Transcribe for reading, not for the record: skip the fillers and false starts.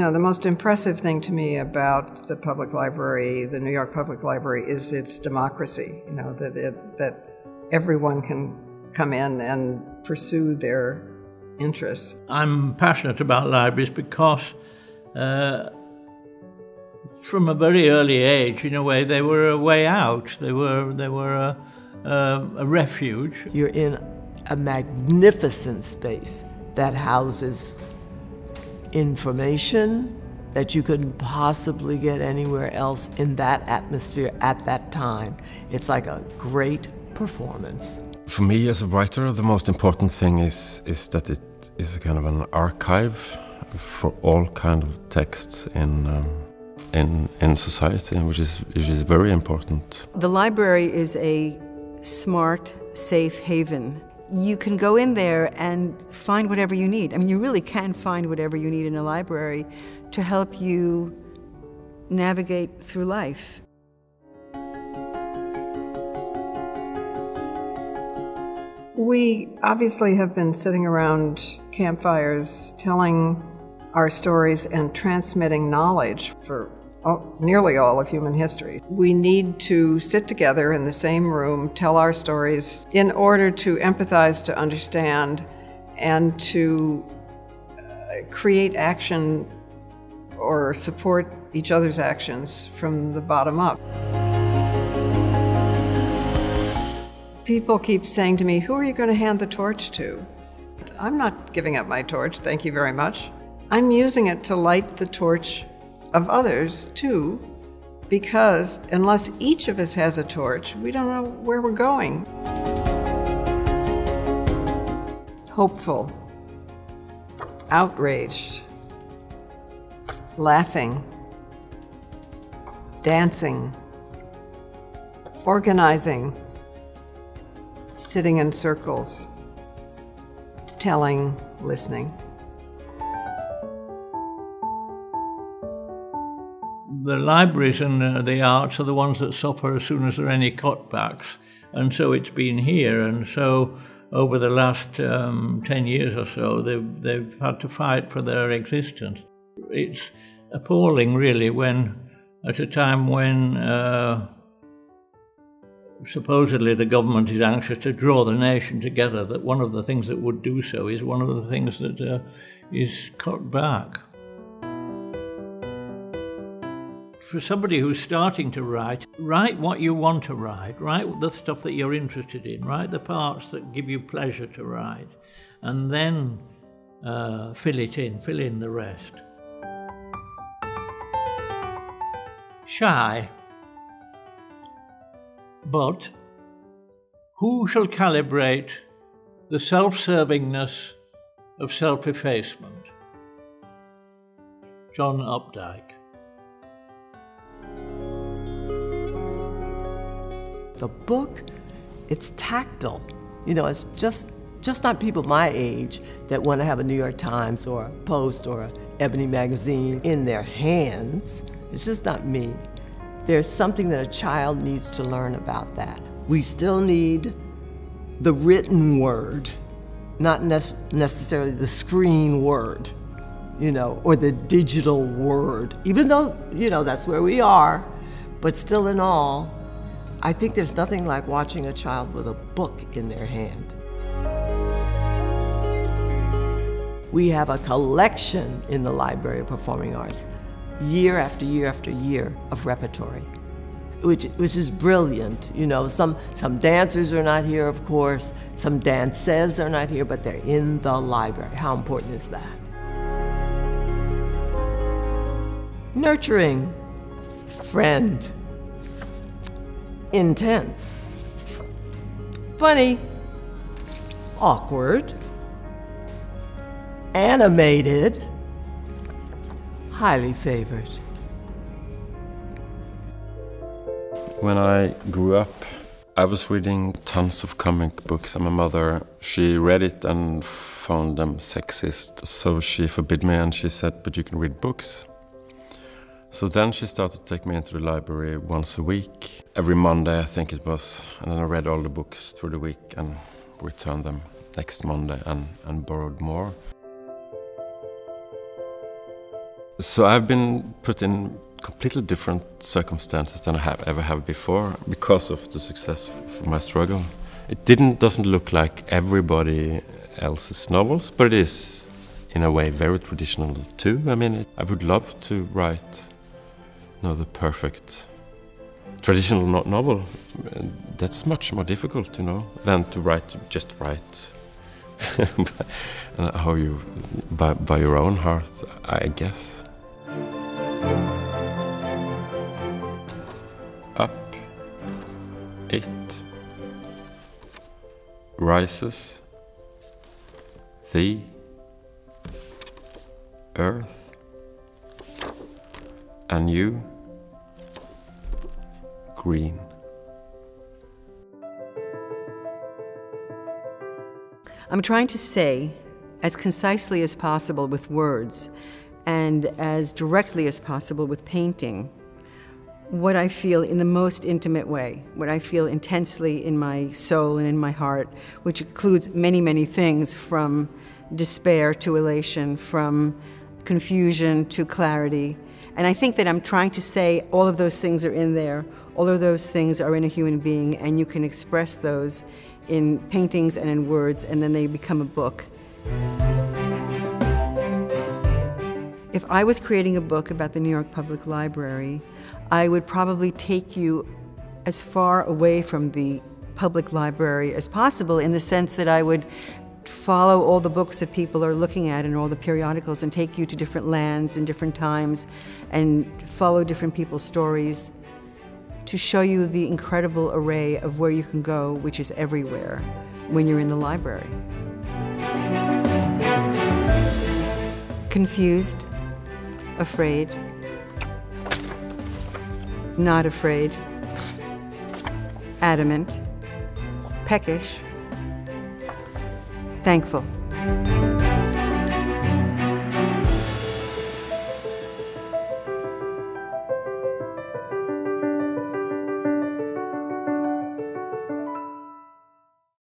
know, the most impressive thing to me about the public library, the New York Public Library, is its democracy. You know, that everyone can come in and pursue their interests. I'm passionate about libraries because from a very early age, in a way, they were a way out. They were a refuge. You're in a magnificent space that houses information that you couldn't possibly get anywhere else in that atmosphere at that time. It's like a great performance. For me as a writer, the most important thing is that it is a kind of an archive for all kind of texts in society, which is very important. The library is a smart, safe haven. You can go in there and find whatever you need. I mean, you really can find whatever you need in a library to help you navigate through life. We obviously have been sitting around campfires telling our stories and transmitting knowledge for nearly all of human history. We need to sit together in the same room, tell our stories in order to empathize, to understand, and to create action or support each other's actions from the bottom up. People keep saying to me, "Who are you going to hand the torch to?" I'm not giving up my torch, thank you very much. I'm using it to light the torch of others too, because unless each of us has a torch, we don't know where we're going. Hopeful, outraged, laughing, dancing, organizing, sitting in circles, telling, listening. The libraries and the arts are the ones that suffer as soon as there are any cutbacks, and so it's been here. And so over the last 10 years or so, they've had to fight for their existence. It's appalling, really, when at a time when supposedly the government is anxious to draw the nation together, that one of the things that would do so is one of the things that is cut back. For somebody who's starting to write what you want to write the stuff that you're interested in, write the parts that give you pleasure to write, and then fill in the rest. Shy, but who shall calibrate the self-servingness of self-effacement? John Updike. The book, it's tactile. You know, it's just not people my age that want to have a New York Times or a Post or a Ebony magazine in their hands. It's just not me. There's something that a child needs to learn about that. We still need the written word, not necessarily the screen word, you know, or the digital word, even though, you know, that's where we are. But still in all, I think there's nothing like watching a child with a book in their hand. We have a collection in the Library of Performing Arts, year after year after year of repertory, which is brilliant. You know, some dancers are not here, of course, some dances are not here, but they're in the library. How important is that? Nurturing, friend, intense, funny, awkward, animated, highly favored. When I grew up, I was reading tons of comic books, and my mother, she read it and found them sexist. So she forbid me, and she said, "But you can read books." So then she started to take me into the library once a week. Every Monday, I think it was. And then I read all the books through the week and returned them next Monday and borrowed more. So I've been put in completely different circumstances than I have ever have before because of the success of my struggle. It doesn't look like everybody else's novels, but it is in a way very traditional too. I mean, I would love to write, the perfect traditional novel. That's much more difficult, than to just write how you by your own heart, I guess. Up it rises the earth, and you green. I'm trying to say, as concisely as possible with words, and as directly as possible with painting, what I feel in the most intimate way, what I feel intensely in my soul and in my heart, which includes many, many things, from despair to elation, from confusion to clarity. And I think that I'm trying to say all of those things are in there, all of those things are in a human being, and you can express those in paintings and in words, and then they become a book. If I was creating a book about the New York Public Library, I would probably take you as far away from the public library as possible, in the sense that I would follow all the books that people are looking at and all the periodicals and take you to different lands and different times and follow different people's stories to show you the incredible array of where you can go, which is everywhere, when you're in the library. Confused, afraid, not afraid, adamant, peckish, thankful.